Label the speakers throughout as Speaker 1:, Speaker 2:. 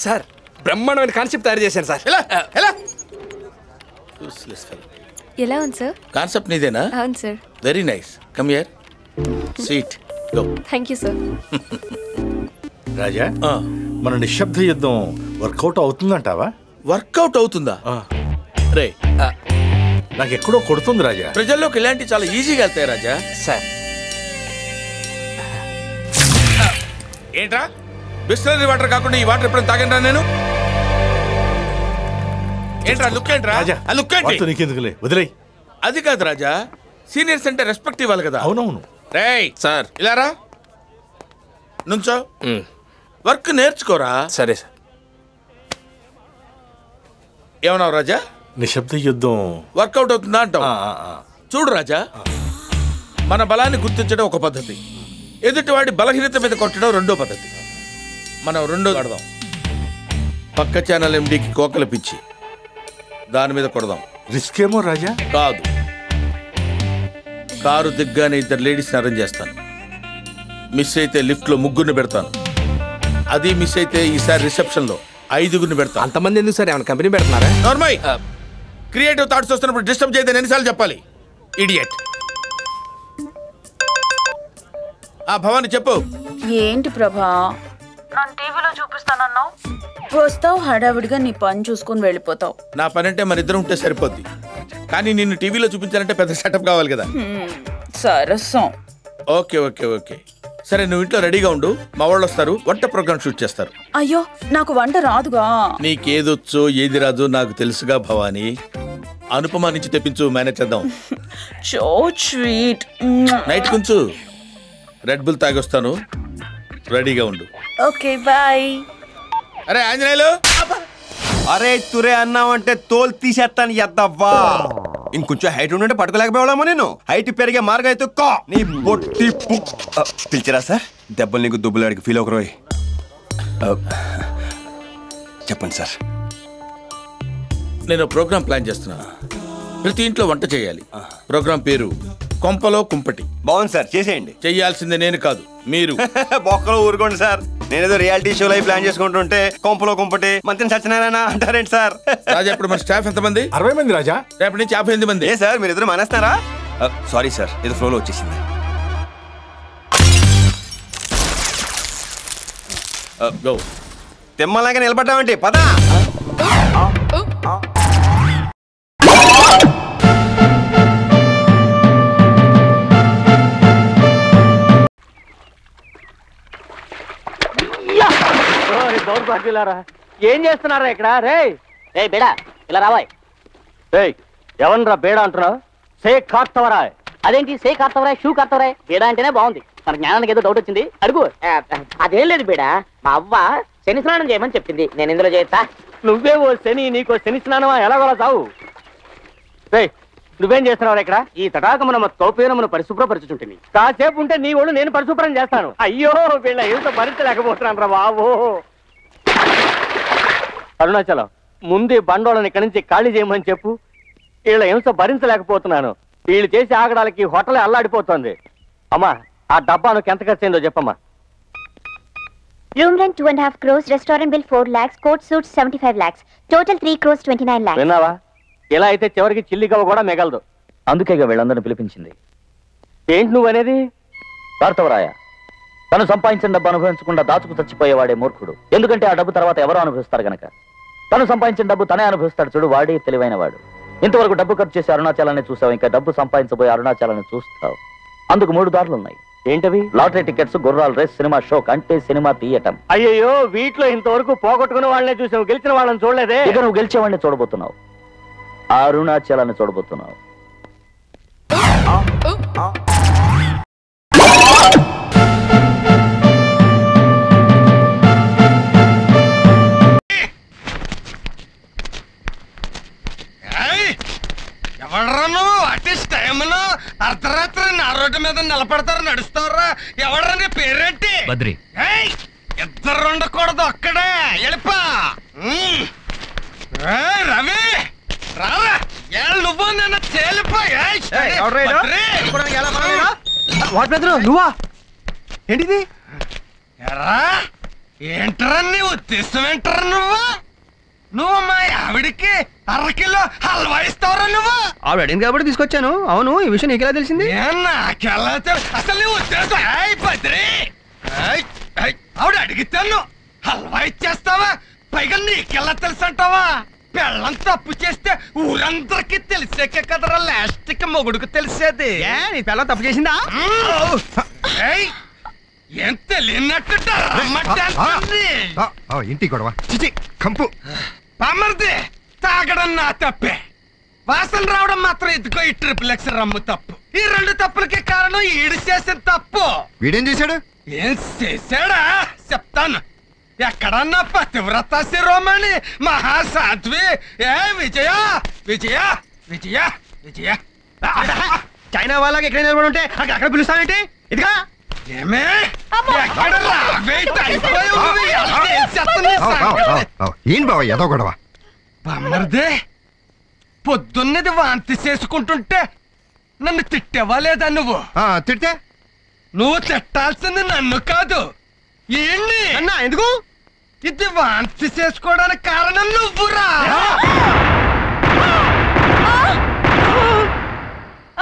Speaker 1: Sir బ్రహ్మాండమైన concept తయారు చేశాను సార్.
Speaker 2: ఎలా ఉంది సార్?
Speaker 3: కాన్సెప్ట్ నీదేనా?
Speaker 2: అవును sir.
Speaker 3: Very nice. Come here. Seat. Go.
Speaker 2: Thank you sir.
Speaker 4: Raja, మన నిశ్శబ్ద యుద్ధం వర్కౌట్ అవుతుందంటావా?
Speaker 3: వర్కౌట్ అవుతుందా? రే,
Speaker 4: నాకు ఎక్కడో కొడుతుంది రాజా.
Speaker 3: ప్రజల్లోకి ఇలాంటి చాలా ఈజీగా వెళ్తాయి రాజా.
Speaker 1: సార్
Speaker 3: ఏంట్రా బిస్లరీ వాటర్ కాకుండా ఈ వాటర్ ఎప్పుడైనా తాగండి నేను? ఏంట్రా లుక్ ఏంట్రా? లుక్ ఏంటి?
Speaker 4: నీకెందుకులే, వదిలేయ్.
Speaker 3: అది కాదు రాజా, సీనియర్స్ అంటే రెస్పెక్ట్ ఇవ్వాలి కదా.
Speaker 4: అవునవును.
Speaker 3: రేయ్
Speaker 1: సార్
Speaker 3: ఇలారా నుంచో. వర్క్ నేర్చుకోరా.
Speaker 1: సరే సార్.
Speaker 3: ఏమన్నావు రాజా?
Speaker 4: నిశ్శబ్ద యుద్ధం
Speaker 3: వర్కౌట్ అవుతుందా అంటావు? చూడు రాజా, మన బలాన్ని గుర్తించడం ఒక పద్ధతి, ఎదుటివాడి బలహీనత మీద కొట్టడం రెండో పద్ధతి. మనం రెండో ఆడదాం. పక్క ఛానల్ ఎండికి కోకలు పిచ్చి దాని మీద కొడదాం.
Speaker 4: రిస్క్ ఏమో రాజా.
Speaker 3: కాదు, కారు దిగ్గానే 2 లేడీస్ని అరేంజ్ చేస్తాను. మిస్ అయితే లిఫ్ట్లో 3 పెడతాను. అది మిస్ అయితే ఈసారి రిసెప్షన్లో 5 పెడతాను.
Speaker 1: అంతమంది ఎందుకు సార్? ఏమైనా కంపెనీ పెడుతున్నారా?
Speaker 3: నార్మల్ క్రియేటివ్ థాట్స్ వస్తున్నప్పుడు డిస్టర్బ్ చేయదని ఎన్నిసార్లు చెప్పాలి? ఇడియట్. భవాని చెప్పు.
Speaker 5: ఏంటి ప్రభా, నన్ను టీవీలో చూపిస్తానన్నావు, వస్తావు హడావిడిగా నీ పని చూసుకుని వెళ్ళిపోతావు.
Speaker 3: నా పని అంటే మన ఇద్దరం ఉంటే సరిపోద్ది, కానీ నిన్ను టీవీలో చూపించాలంటే పెద్ద సెటప్ కావాలి కదా.
Speaker 5: సరసం.
Speaker 3: ఓకే ఓకే ఓకే సరే, నువ్వు ఇంట్లో రెడీగా ఉండు. మా వాళ్ళు వస్తారు, వంట ప్రోగ్రామ్ షూట్ చేస్తారు.
Speaker 5: అయ్యో, నాకు వంట రాదుగా.
Speaker 3: నీకేదొచ్చో ఏది రాదు నాకు తెలుసుగా భవాని. అనుపమ నుంచి తెప్పించు, మేనేజ్ చేద్దాం.
Speaker 5: So sweet.
Speaker 3: నైట్ కొంచెం రెడ్ బుల్ తాగొస్తాను, రెడీగా ఉండు.
Speaker 5: Okay bye.
Speaker 3: అరే ఆంజనేయులు.
Speaker 6: అరే తురే అన్నావంటే తోలు తీసేస్తాను ఎద్దవ్వా. ఇంకొంచెం హైట్ ఉంటే పట్టుకోలేకపోయామో. నేను హైట్ పెరిగే మార్గం అయితే నీ బొట్టి పిలిచారా సార్? దెబ్బలు నీకు దుబ్బులాడికి ఫీల్ ఒకరోయ్. చెప్పండి సార్.
Speaker 3: నేను ప్రోగ్రామ్ ప్లాన్ చేస్తున్నాను. ప్రతి ఇంట్లో వంట చేయాలి. ప్రోగ్రామ్ పేరు కొంపలో కుంపటి.
Speaker 6: బాగుంది సార్, చేసేయండి.
Speaker 3: చెయ్యాల్సిందే నేను కాదు, మీరు.
Speaker 6: బొక్కలో ఊరుకోండి సార్. నేనేదో రియాలిటీ షో లైవ్ ప్లాన్ చేసుకుంటుంటే కొంపలో కుంపటి మంత్రి సత్యనారాయణ అంటారేంటి సార్?
Speaker 3: రాజా, ఇప్పుడు మన స్టాఫ్ ఎంతమంది?
Speaker 4: 60 మంది రాజా.
Speaker 3: రేపటి నుంచి 58 మంది.
Speaker 6: ఏ సార్, మీరు ఇద్దరు మానేస్తారా? సారీ సార్, ఏదో ఫ్లోలో వచ్చేసింది.
Speaker 3: గో.
Speaker 6: తిమ్మలాగా నిలబడ్డామండి, పదా.
Speaker 7: ఏం చేస్తున్నారా ఇక్కడ? రే ఏ బేడా, ఇలా రావాయ్. ఎవనరా బేడా అంటున్నావు? సే కార్తవరాయ్. అదేంటి సే కార్తవరాయ్, షూ కార్తవరాయ్? బేడా అంటేనే బాగుంది. మన జ్ఞానానికి ఏదో డౌట్ వచ్చింది, అడుగు. అదేం లేదు బేడా, మా అవ్వ శని స్నానం చేయమని చెప్పింది, నేను ఇందులో చేస్తా. నువ్వే ఓ శని, నీకో శని స్నానమా? ఎలాగోలా చావు. నువ్వేం చేస్తున్నావు ఇక్కడ? ఈ తటాకమున తోపేనమును పరిశుభ్రపరచుంటుంది. కాసేపు ఉంటే నీ ఒళ్ళు నేను పరిశుభ్రం చేస్తాను. అయ్యో, వీళ్ళ ఎంత భరించలేకపోతున్నాను రా బాబు. అరుణాచలం, ముందు బండోళ్ళని ఇక్కడి నుంచి ఖాళీ చేయమని చెప్పు. వీళ్ళ హింస భరించలేకపోతున్నాను. వీళ్ళు చేసి ఆగడానికి హోటలే అల్లాడిపోతుంది. అమ్మా, ఆ డబ్బాను ఎంత ఖర్చు అయిందో చెప్పమ్మా.
Speaker 8: Room rent 2.5 crores, restaurant bill 4 lakhs, court suits 75 lakhs, total 3 crores 29 lakhs.
Speaker 7: విన్నావా? ఇలా అయితే చివరికి చిల్లిగవ్వ కూడా మిగలదు. అందుకేగా వీళ్ళందరిని పిలిపించింది. ఏంటి నువ్వనేది? కార్తవరాయ, తను సంపాదించిన డబ్బు అనుభవించకుండా దాచుకు చచ్చిపోయేవాడే మూర్ఖుడు. ఎందుకంటే ఆ డబ్బు తర్వాత ఎవరో అనుభవిస్తారు గనక. తను సంపాదించిన డబ్బు తనే అనుభవిస్తాడు చూడు, వాడే తెలివైన వాడు. ఇంతవరకు డబ్బు ఖర్చు చేసి అరుణాచలాన్ని చూసావు, ఇంకా డబ్బు సంపాదించబోయే అరుణాచలాన్ని చూస్తావు. అందుకు 3 దారులు ఉన్నాయి. ఏంటవి? లాటరీ టికెట్స్, గుర్రాల రేస్, సినిమా షో, అంటే సినిమా తీయటం. అయ్యో, వీటిలో ఇంతవరకు పోగొట్టుకున్న వాళ్ళనే చూసావు, గెలిచిన వాళ్ళని చూడలేదే. ఇక నువ్వు గెలిచేవాడిని చూడబోతున్నావు, అరుణాచలాన్ని చూడబోతున్నావు.
Speaker 9: ఎవడరా నువ్వు? అట్లీస్ట్ టైంలో అర్ధరాత్రి నా రోడ్డు మీద నిలబడతారు, నడుస్తారా? ఎవడరా నీ పేరేంటి?
Speaker 10: బద్రి.
Speaker 9: ఇద్దరు ఉండకూడదు, అక్కడే వెళ్ళిపా. రవి రారా, నువ్వు నేను తేలిపోయా.
Speaker 6: నువ్వా? ఏంటిది?
Speaker 9: ఏంటరా నీ ఉద్దేశం ఏంటరా నువ్వు మా ఆవిడికి అరకిలో హల్వా ఇస్తావరా నువ్వు?
Speaker 10: ఆవిడ అడిగింది కాబట్టి తీసుకొచ్చాను. అవును, ఈ విషయం నీకెలా తెలిసింది?
Speaker 9: నాకెలా అసలు నీ ఉద్దేశం? బద్రి ఆవిడ అడిగితాను హల్వా ఇచ్చేస్తావా? పైగా నీకెలా తెలుసు అంటావా? పెళ్ళం తప్పు చేస్తే ఊరందరికి తెలిసాకే కదరా లాస్ట్ కి మొగుడుకు తెలిసేది.
Speaker 10: నీ పెళ్ళం తప్పు చేసిందా?
Speaker 9: ఏం తెలియనట్టు
Speaker 10: ఇంటి గొడవ కంపు
Speaker 9: పామర్ది తాగడం నా తప్పే, వాసన రావడం మాత్రం ఇదిగో ఈ ట్రిపుల్ ఎక్స్ రమ్ము తప్పు. ఈ రెండు తప్పులకి కారణం ఈడు చేసిన తప్పు.
Speaker 10: వీడేం చేశాడు?
Speaker 9: ఏం చేశాడా చెప్తాను. ఎక్కడన్నా పతివ్రత శిరోమణి మహాసాధ్వి ఏ విజయ విజయ విజయ విజయ
Speaker 10: చైనా వాళ్ళకి ఎక్కడ నిలబడి ఉంటే అక్కడ పిలుస్తానంటే ఇదిగా
Speaker 9: ఏమే
Speaker 10: ఏం బావ ఏదో గొడవ?
Speaker 9: బామ్మర్దే పొద్దున్నది వాంతి చేసుకుంటుంటే నన్ను తిట్టేవా లేదా నువ్వు?
Speaker 10: తిట్టే
Speaker 9: నువ్వు తిట్టాల్సింది నన్ను కాదు ఏంటి
Speaker 10: అన్నా. ఎందుకు?
Speaker 9: ఇది వాంతి చేసుకోవడానికి కారణం నువ్వురా.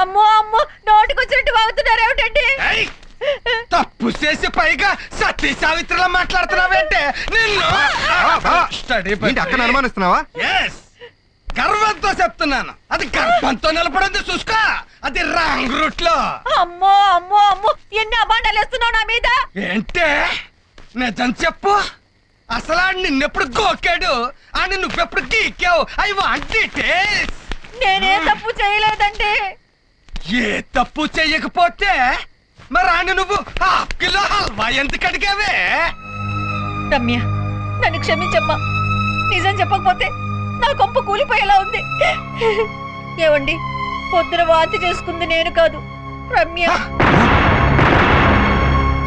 Speaker 5: అమ్మో అమ్మో, నోటికొచ్చినట్టు వాగుతున్నారు ఏమిటండి?
Speaker 9: తప్పు చేసి పైగా సతీ సావిత్రిలా మాట్లాడుతున్నావేంటే నిన్ను
Speaker 10: అక్కడ అనుమానిస్తున్నావా?
Speaker 9: గర్వంతో చెప్తున్నాను, అది గర్భంతో నిలబడింది చూసుకో. అది రాంగ్ రూట్ లో.
Speaker 5: అమ్మో అమ్మో అమ్మో, ఎన్ని అబాండాలు వేస్తున్నావు నా మీద?
Speaker 9: ఏంటే నిజం చెప్పు, అసలు ఆడు నిన్నెప్పుడు గోకాడు, అని నువ్వెప్పుడు గీకావు? I want details.
Speaker 5: నేనే తప్పు చేయలేదండి.
Speaker 9: ఏ తప్పు చెయ్యకపోతే మరి ఆడు నువ్వు హాఫ్ కిలో హల్వా ఎందుకు అడిగావే?
Speaker 5: రమ్య, నన్ను క్షమించమ్మా. నిజం చెప్పకపోతే నా కొంప కూలిపోయేలా ఉంది. ఏవండి, పొద్దున వాంతి చేసుకుంది నేను కాదు, రమ్య.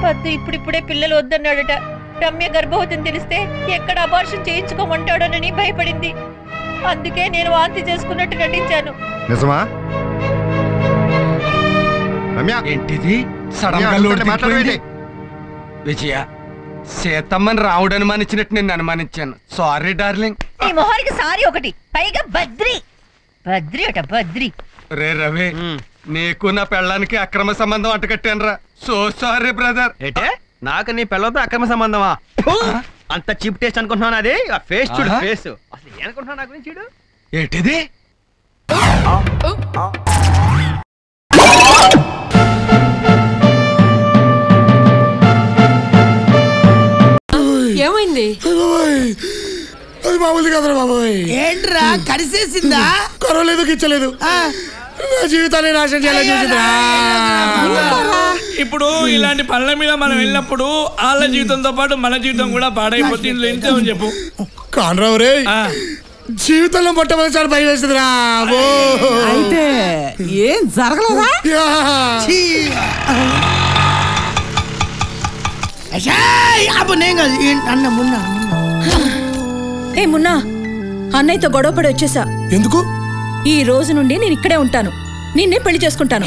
Speaker 5: పద్దు ఇప్పుడిప్పుడే పిల్లలు వద్దన్నాడట. రమ్య గర్భవతిని తెలిస్తే ఎక్కడ అబార్షన్ చేయించుకోమంటాడోనని భయపడింది. అందుకే నేను వాంతి చేసుకున్నట్టు నటించాను.
Speaker 10: నిజమా?
Speaker 9: ఏంటిది విజయ? సీతమ్మని రావుడు అనుమానించినట్టు నిన్ను అనుమానించాను. Sorry darling.
Speaker 5: నీ మొహానికి సారీ ఒకటి, పైగా బద్రి బద్రి అట బద్రి.
Speaker 9: రే రవి, నీకు నా పెళ్ళానికి అక్రమ సంబంధం అంటకట్టానురా. So sorry brother.
Speaker 10: ఏంటే నాకు నీ పిల్లలతో అక్రమ సంబంధమా? అంత చీప్ టేస్ట్ అనుకుంటున్నాను. అది ఆ ఫేస్ చూడు, ఫేస్ అసలు ఏమనుకుంటున్నావు నా గురించి? చూడు
Speaker 9: ఏంటిది?
Speaker 11: ఏమైంది?
Speaker 12: అది మామూలు కదరా బాబోయ్.
Speaker 11: ఏంట్రా కరిసేసిందా?
Speaker 12: కరవలేదు, గిచ్చలేదు, నా జీవితాన్ని నాశనం చేయాలని చూసిందిరా.
Speaker 3: ఇప్పుడు ఇలాంటి పనుల మీద మనం వెళ్ళినప్పుడు వాళ్ళ జీవితంతో పాటు మన జీవితం కూడా పాడైపోతుంది. ఇందులో ఎంతో చెప్పు
Speaker 12: కానరావు రే, జీవితంలో మొట్టమొదటిసారి భయం వేస్తుందిరా.
Speaker 11: అయితే ఏం జరగలేదా?
Speaker 5: ఏ మున్నా, అన్నయ్యతో గొడవపడి వచ్చేసా.
Speaker 12: ఎందుకు?
Speaker 5: ఈ రోజు నుండి నేను ఇక్కడే ఉంటాను, నిన్నే పెళ్లి చేసుకుంటాను.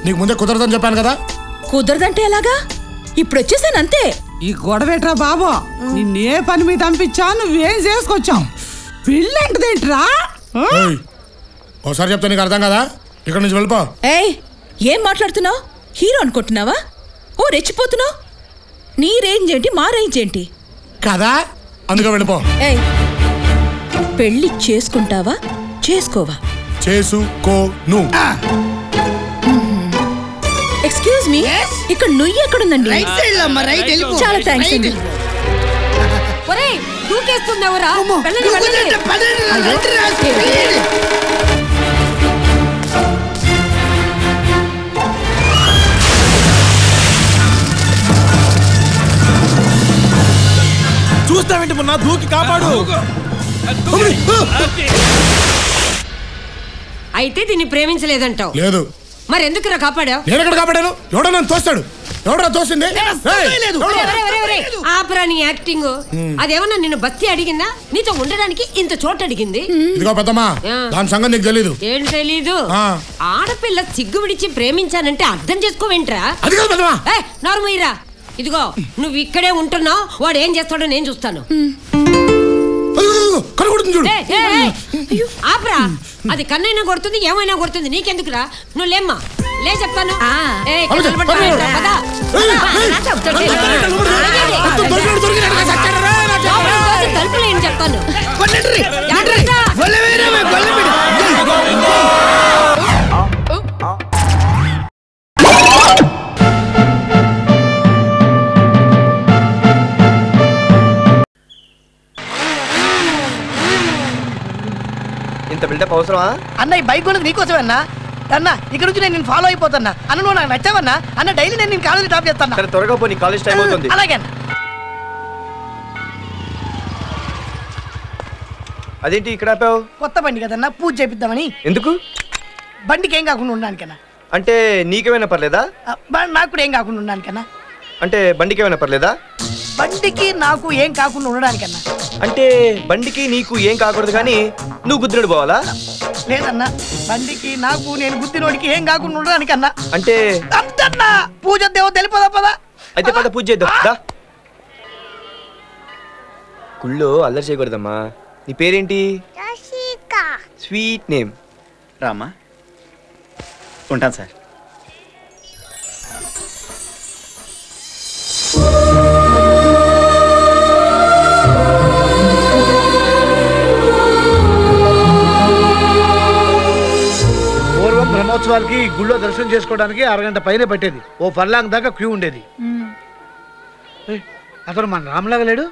Speaker 12: నీకు ముందే కుదరదని చెప్పాను కదా.
Speaker 5: కుదరదంటే ఎలాగా? ఇప్పుడు వచ్చేసాను అంతే.
Speaker 11: ఈ గొడవేట్రా బాబు, నిన్నే పని మీద పంపించా, నువ్వేం చేసుకొచ్చావు? పెళ్ళంటదేంట్రా?
Speaker 12: ఒకసారి చెప్తే నీకు అర్థం కదా, ఇక్కడ నుంచి వెళ్ళిపో.
Speaker 5: ఏయ్, ఏం మాట్లాడుతున్నావు? హీరో అనుకుంటున్నావా? ఓ రెచ్చిపోతున్నావు. నీ రేంజ్ ఏంటి, మా రేంజ్ ఏంటి
Speaker 12: కదా, అందుకే వెళ్ళిపో.
Speaker 5: ఏయ్, పెళ్లి చేసుకుంటావా చేసుకోవా?
Speaker 12: చేసుకోను.
Speaker 5: ఎక్స్క్యూజ్ మీ, ఇక్కడ నుయ్యి ఎక్కడుందండి? చాలా థ్యాంక్స్ అండి.
Speaker 11: ఒరేయ్, దూకేస్తుందెవరా?
Speaker 12: చూస్తావేంటి మొన్న, దూకి కాపాడు.
Speaker 11: అయితే దీన్ని ప్రేమించలేదంటావు?
Speaker 12: లేదు.
Speaker 11: మరెందుకురా కాపాడా?
Speaker 12: నేను ఎక్కడ కాపాడాను? ఎవడో నన్ను తోస్తాడు. ఎవడో తోసింది?
Speaker 11: ఆపరా నీ యాక్టింగ్. అదేమన్నా నిన్ను బస్తి అడిగిందా? నీతో ఉండడానికి ఇంత చోటు అడిగింది.
Speaker 12: ఇదిగో పెద్దమ్మా, దాని సంగతి నీకు తెలీదు.
Speaker 11: ఏం తెలీదు? ఆడపిల్ల సిగ్గు విడిచి ప్రేమించానంటే అర్థం చేసుకోవేంట్రా?
Speaker 12: అది కాదు పెద్దమ్మా.
Speaker 11: నార్మయ్యరా,
Speaker 13: ఇదిగో నువ్వు ఇక్కడే ఉంటున్నావు, వాడు ఏం చేస్తాడో నేను చూస్తాను. ఆపరా, అది కన్నైనా కొడుతుంది, ఏమైనా కొడుతుంది, నీకెందుకురా? నువ్వు లేమ్మా, లే చెప్తాను. తలుపులు ఏం చెప్తాను.
Speaker 10: ఇంత బిల్డప్ అవసరమా అన్న? ఈ బైక్ కొన్నది నీకోసమే అన్న. అన్న ఇక్కడ నుంచి నేను ఫాలో అయిపోతాను అన్న. నువ్వు నాకు నచ్చావన్నా అన్న. డైలీ నేను కాలేజీ డ్రాప్ చేస్తాను. సరే త్వరగా పో, నీ కాలేజ్ టైం అవుతుంది. అలాగే అన్న. అదేంటి ఇక్కడ ఆపావు? కొత్త బండి కదన్నా, పూజ చేపిద్దామని. ఎందుకు? బండికి ఏం కాకుండా ఉండడానికన్నా. అంటే నీకేమైనా పర్లేదా? నాకు కూడా ఏం కాకుండా ఉండడానికన్నా. అంటే బండికి ఏమైనా పర్లేదా? బండికి నాకు ఏం కాకుండా ఉండడానికన్నా. అంటే బండికి నీకు ఏం కాకూడదు కానీ నువ్వు గుద్దినోడు పోవాలా? లేదన్నా, బండికి నాకు నేను గుద్దినోడికి ఏం కాకుండా ఉండడానికన్నా. అంటే అంతన్నా పూజ దేవో తెలిపదా పదా? అయితే పద పూజ చేద్దాం. గుళ్ళో అల్లరి చేయకూడదమ్మా. నీ పేరేంటి? Sweet name. రామా, ఉంటాను సార్.
Speaker 14: పూర్వం బ్రహ్మోత్సవాలకి గుళ్ళో దర్శనం చేసుకోవడానికి అరగంట పైన పట్టేది. ఓ ఫర్లాంగ్ దాకా క్యూ ఉండేది. అతను మన రామ్లాగా లేడు.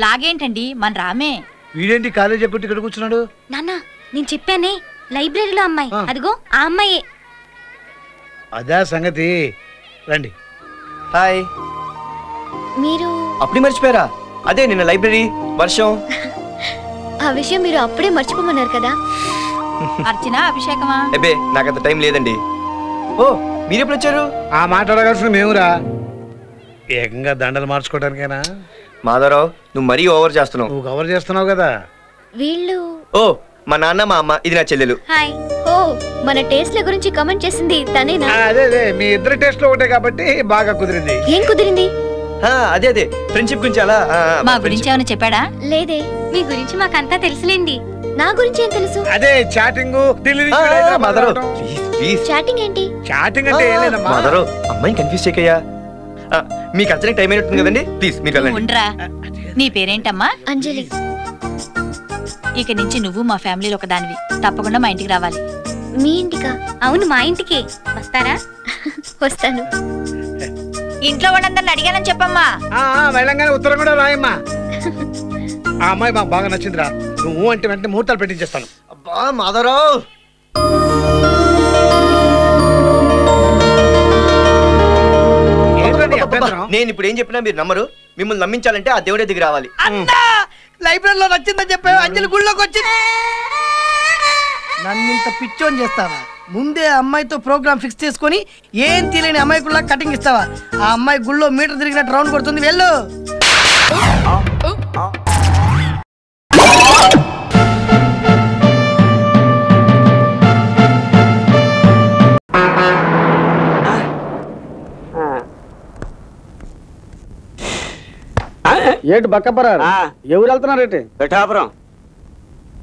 Speaker 5: లాగేంటండి, మన రామే.
Speaker 14: వీడేంటి కాలేజ్ ఎప్పుడు ఇక్కడ కూర్చున్నాడు?
Speaker 8: నాన్న, నేను చెప్పానే లైబ్రరీలో అమ్మాయి, అదిగో ఆ అమ్మాయే.
Speaker 14: అదా సంగతి. రండి.
Speaker 10: హాయ్.
Speaker 8: మీరు
Speaker 10: అప్పుడే మర్చిపోయారా? అదే నిన్న లైబ్రరీ వర్షం.
Speaker 8: ఆ విషయం మీరు అప్పుడే మర్చిపోమన్నారు కదా.
Speaker 5: అర్చన, అభిషేకమా?
Speaker 10: అబ్బే, నాకంత టైం లేదండి. ఓ, మీరెప్పుడు వచ్చారు?
Speaker 14: ఆ మాట్లాడగాల్సిన మేమురా. ఏకంగా దండలు మార్చుకోవడానికేనా?
Speaker 10: మాధవరావు, నువ్వు మరీ ఓవర్ చేస్తున్నావు.
Speaker 14: నువ్వు కవర్ చేస్తున్నావు కదా.
Speaker 8: వీళ్ళు
Speaker 10: ఓ, మా నాన్న మా అమ్మ, ఇది నా చెల్లెలు.
Speaker 8: హాయ్. ఓ, మన టేస్ట్ల గురించి కమెంట్ చేసింది తనేనా?
Speaker 14: అదే మీ ఇద్దరు టేస్ట్ లో ఒకటే కాబట్టి బాగా కుదిరింది.
Speaker 8: ఏం కుదిరింది?
Speaker 10: అదే ఫ్రెండ్షిప్ గురించి. అలా
Speaker 5: మా గురించి ఏమైనా చెప్పాడా?
Speaker 8: లేదే, మీ గురించి మాకంతా తెలుసులేండి. నా గురించి ఏం తెలుసు?
Speaker 14: అదే చాటింగ్.
Speaker 8: చాటింగ్ ఏంటి?
Speaker 14: చాటింగ్ అంటే ఏం లేదమ్మా.
Speaker 10: మాధవరావు, అమ్మాయిని కన్ఫ్యూజ్ చేయకయ్యా. మీకు అర్చనకి టైం అయినట్టుంది కదండి, ప్లీజ్ మీరు వెళ్ళండి.
Speaker 5: ఉండరా. నీ పేరేంటమ్మా?
Speaker 8: అంజలి.
Speaker 5: ఇక నుంచి నువ్వు మా ఫ్యామిలీలో ఒక దానివి. తప్పకుండా మా ఇంటికి రావాలి.
Speaker 8: మీ ఇంటికా? అవును, మా ఇంటికి. వస్తారా? వస్తాను.
Speaker 5: ఇంట్లో వాళ్ళందరిని అడిగానని చెప్పమ్మా.
Speaker 14: వెళ్ళంగానే ఉత్తరం కూడా రాయమ్మా. ఆ అమ్మాయి మాకు బాగా నచ్చిందిరా. నువ్వు అంటే వెంటనే ముహూర్తాలు పెట్టించేస్తాను.
Speaker 10: అబ్బా మాధవరావు, నేను ఇప్పుడు ఏం చెప్పినా మీరు నమ్మరు. మిమ్మల్ని నమ్మించాలంటే ఆ దేవుడే దిగి రావాలి. లైబ్రరీలో నచ్చిందని చెప్పావు, అంజలి గుళ్ళోకి వచ్చి నన్ను ఇంత పిచ్చోని చేస్తావా? ముందే అమ్మాయితో ప్రోగ్రామ్ ఫిక్స్ చేసుకొని ఏం తెలియని అమ్మాయికుల్లా కటింగ్ ఇస్తావా? ఆ అమ్మాయి గుళ్ళో మీటర్ తిరిగినట్టు రౌండ్ కొడుతుంది. వెళ్ళు.
Speaker 15: ఏటు బక్కపరారు? ఎవరు వెళ్తున్నారేటి?
Speaker 16: పిఠాపురం.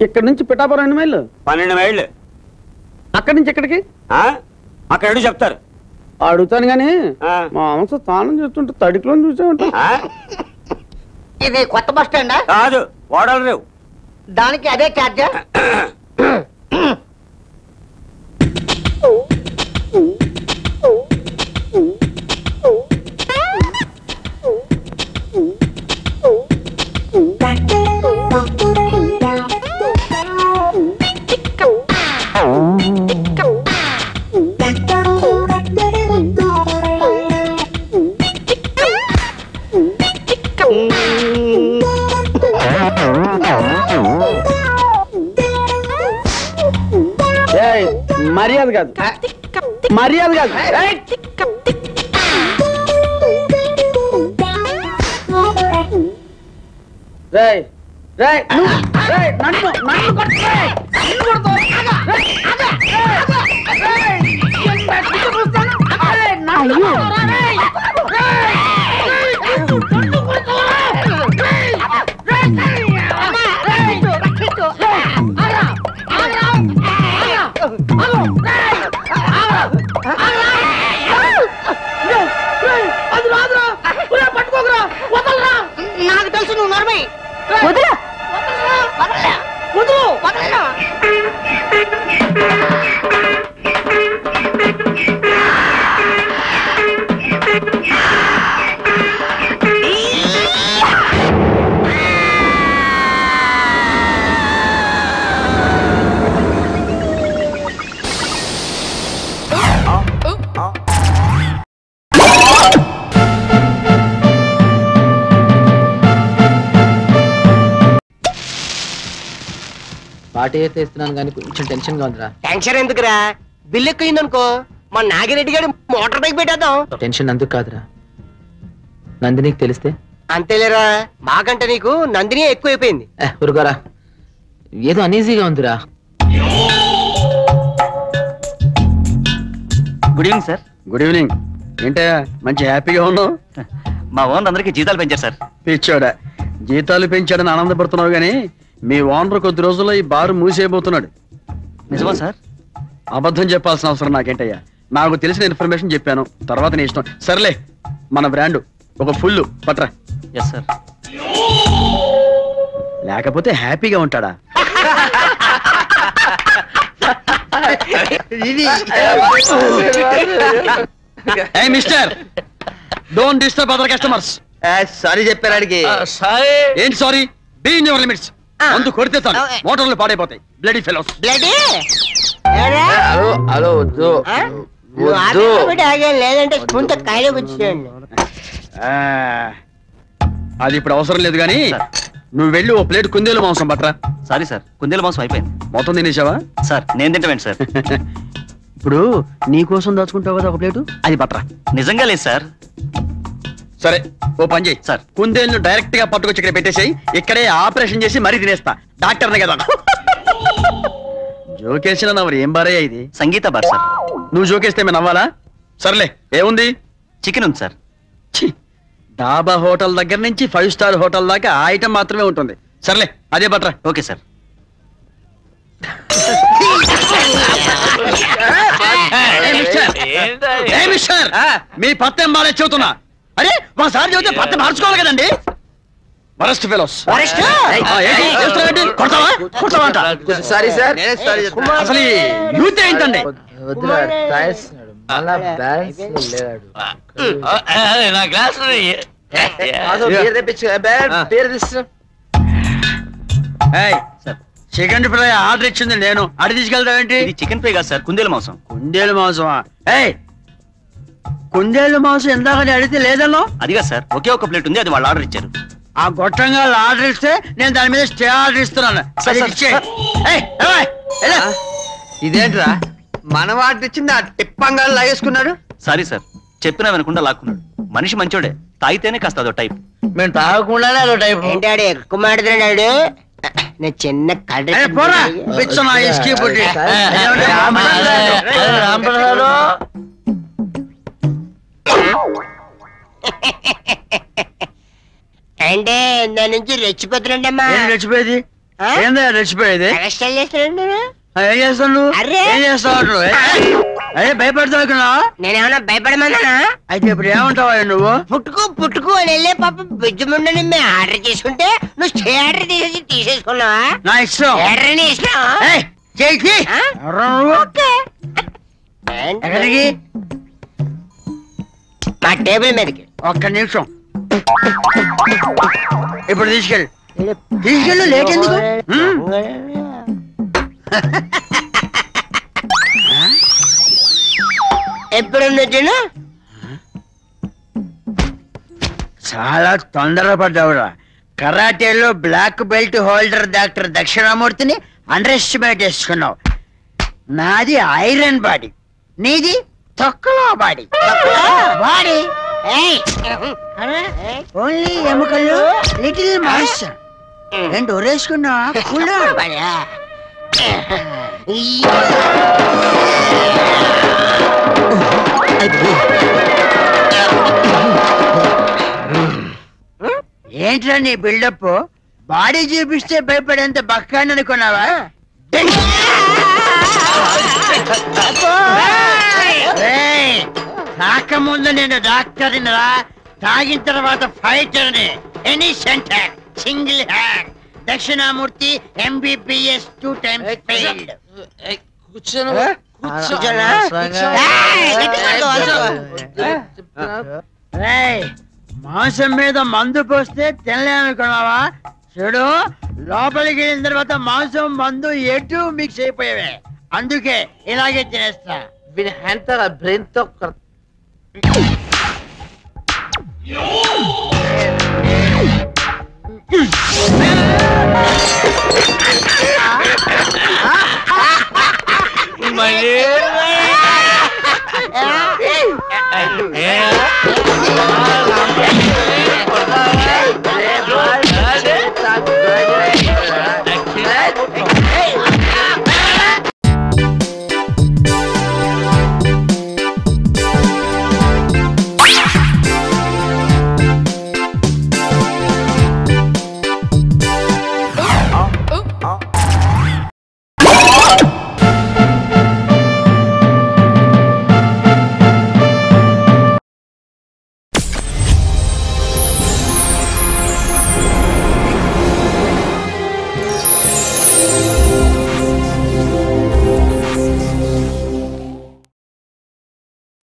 Speaker 15: ఇక్కడ నుంచి పిఠాపురం ఎన్ని మైళ్ళు?
Speaker 16: 12 మైళ్ళు.
Speaker 15: అక్కడి నుంచి ఎక్కడికి?
Speaker 16: అక్కడ చెప్తారు.
Speaker 15: అడుగుతాను గాని మా అమ్మ స్నానం చేస్తుంటే తడికిలో చూసే ఉంటా.
Speaker 17: ఇది కొత్త బస్ స్టాండ్?
Speaker 16: కాదు, ఓడలు రేవు.
Speaker 17: దానికి అదే ఛార్జా?
Speaker 15: మర్యాద కాదు, మర్యాద కాదు. రేయ్ రేయ్ నన్ను
Speaker 18: పార్టీ అయితే ఇస్తున్నాను కానీ కొంచెం టెన్షన్ గా ఉందిరా.
Speaker 17: టెన్షన్ ఎందుకురా, బిల్లు ఎక్కువైందనుకో మా నాగిరెడ్డి గారి మోటార్ బైక్ పెట్టేద్దాం.
Speaker 18: టెన్షన్ అందుకు కాదురా, నందినికి తెలిస్తే.
Speaker 17: అంతేలేరా, మాకంటే నీకు నందిని ఎక్కువైపోయింది.
Speaker 18: ఊరుకోరా, ఏదో అనీజీగా ఉందిరా.
Speaker 19: Good evening sir.
Speaker 15: Good evening. ఏంటయ్యా మంచి హ్యాపీగా ఉన్నావు?
Speaker 19: మా ఓనర్ అందరికి జీతాలు పెంచారు సార్.
Speaker 15: పిచ్చోడా, జీతాలు పెంచాడని ఆనందపడుతున్నావు గానీ మీ ఓనర్ కొద్ది రోజుల్లో ఈ బారు మూసేయబోతున్నాడు.
Speaker 19: నిజమా సార్?
Speaker 15: అబద్ధం చెప్పాల్సిన అవసరం నాకేంటయ్యా, నాకు తెలిసిన ఇన్ఫర్మేషన్ చెప్పాను, తర్వాత నీ ఇష్టం. సర్లే, మన బ్రాండ్ ఒక ఫుల్ పట్రా.
Speaker 19: Yes sir.
Speaker 15: లేకపోతే హ్యాపీగా ఉంటాడా? Hey mister, don't disturb other customers.
Speaker 10: Sorry చెప్పారాడికి.
Speaker 15: ఏంటి sorry? Be in your limits. ముందు కొడితే చాలు మోటార్లు పాడైపోతాయి. Bloody fellows.
Speaker 18: హలో వద్దు
Speaker 17: లేదంటే స్పూన్ తో కాయలో వచ్చేయండి.
Speaker 15: అది ఇప్పుడు అవసరం లేదు కానీ నువ్వు వెళ్ళి ఓ ప్లేట్ కుందేలు మాంసం పట్రా.
Speaker 19: సారీ సార్, కుందేలు మాంసం అయిపోయింది.
Speaker 15: మొత్తం తినేసావా?
Speaker 19: సార్ నేను తింటామేంటి సార్?
Speaker 15: ఇప్పుడు నీ కోసం దాచుకుంటావు కదా ఒక ప్లేటు, అది పట్రా.
Speaker 19: నిజంగా లేదు సార్.
Speaker 15: సరే ఓ పని చేయి సార్, కుందేలు డైరెక్ట్ గా పట్టుకొచ్చి ఇక్కడ పెట్టేసాయి. ఇక్కడే ఆపరేషన్ చేసి మరీ తినేస్తా. డాక్టర్నే కదా. జోకేసిన నవ్వరు ఏం బారయ్యా ఇది?
Speaker 19: సంగీత బార్ సార్.
Speaker 15: నువ్వు జోకేస్తే మేము నవ్వాలా? సర్లే, ఏముంది?
Speaker 19: చికెన్ ఉంది సార్.
Speaker 15: డాబా హోటల్ దగ్గర నుంచి 5 స్టార్ హోటల్ దాకా ఆ ఐటమ్ మాత్రమే ఉంటుంది. సర్లే అదే పట్రా.
Speaker 19: Okay sir.
Speaker 15: మీ పత్తం బాగా చెబుతున్నా. అరే మా సార్ చెబితే పత్తం మార్చుకోవాలి కదండి. Worst fellows.
Speaker 18: Sorry sir.
Speaker 15: అసలు యూత్ ఏంటండి? చికెన్ ఫ్రై ఆర్డర్ ఇచ్చింది నేను, అడి తీసుకెళ్తావేంటి?
Speaker 19: చికెన్ ఫ్రై కాదు సార్, కుందేలు మాంసం.
Speaker 15: కుందేలు మాంసమా? కుందేలు మాంసం ఎందాకని అడిగితే లేదన్నా?
Speaker 19: అదిగా సార్, ఒకే ఒక ప్లేట్ ఉంది, అది వాళ్ళు ఆర్డర్ ఇచ్చారు.
Speaker 15: ఆ గొట్టంగా ఆర్డర్ ఇస్తే నేను దాని మీద స్టే ఆర్డర్ ఇస్తున్నాను.
Speaker 10: ఇదేంట్రా మన వాటి ఇచ్చింది ఆ టిప్పంగా లాగేసుకున్నాడు?
Speaker 19: సారీ సార్, చెప్పినా వినకుండా లాక్కున్నాడు. మనిషి మంచోడే, తాగితేనే కాస్త అదో టైప్.
Speaker 17: మేము తాగకుండానే అదో టైప్. ఏంటాడు ఎక్కువ మాట్లాడు? నేను చిన్న కడ అంటే దాని నుంచి రెచ్చిపోతున్నాడమ్మా.
Speaker 15: రెచ్చిపోయేది ఏందా? రెచ్చిపోయేది
Speaker 17: ఏం చేస్తున్నాడు?
Speaker 15: ఏం చేస్తాను? ఏం చేస్తావు? అదే భయపడతావు.
Speaker 17: నేనేమన్నా భయపడమన్నా?
Speaker 15: అయితే ఇప్పుడు ఏమంటావా నువ్వు?
Speaker 17: పుట్టుకు అని వెళ్ళే పాప బిజ్జముండని మేము ఆర్డర్ చేసుకుంటే నువ్వు స్టే ఆర్డర్ తీసేసుకున్నావా?
Speaker 15: నా ఇష్టం.
Speaker 17: ఎర్రని ఇష్టం.
Speaker 15: ఎక్కడికి?
Speaker 17: మా టేబుల్ మీదకి.
Speaker 15: ఒక్క నిమిషం. ఇప్పుడు తీసుకెళ్ళు. లేట్ ఎందుకు?
Speaker 17: ఎప్పుడు
Speaker 15: చాలా తొందరపడ్డావురా. కరాటేలో బ్లాక్ బెల్ట్ హోల్డర్ డాక్టర్ దక్షిణామూర్తిని అండర్ ఎస్టిమేట్ చేసుకున్నావు. నాది ఐరన్ బాడీ, నీది తొక్కలో బాడీ. బాడీ ఓన్లీ ఎముకలు, లిటిల్ మాస్టర్. ఏంటి ఒరేసుకున్నావా? ఏంట్రా నీ బిల్డప్? బాడీ చూపిస్తే భయపడేంత బక్కాని అనుకున్నావా? తాకముందు నేను డాక్టర్ని రా, తాగిన తర్వాత ఫైటర్ని. Any centre single hand. Dakshinamurthy MBBS 2 times failed. మాంసం మీద మందు పోస్తే తినలేనుకున్నావా? చూడు, లోపలికి వెళ్ళిన తర్వాత మాంసం మందు ఎటు మిక్స్ అయిపోయావే, అందుకే ఇలాగే తినేస్తా. బ్రెయిన్ తో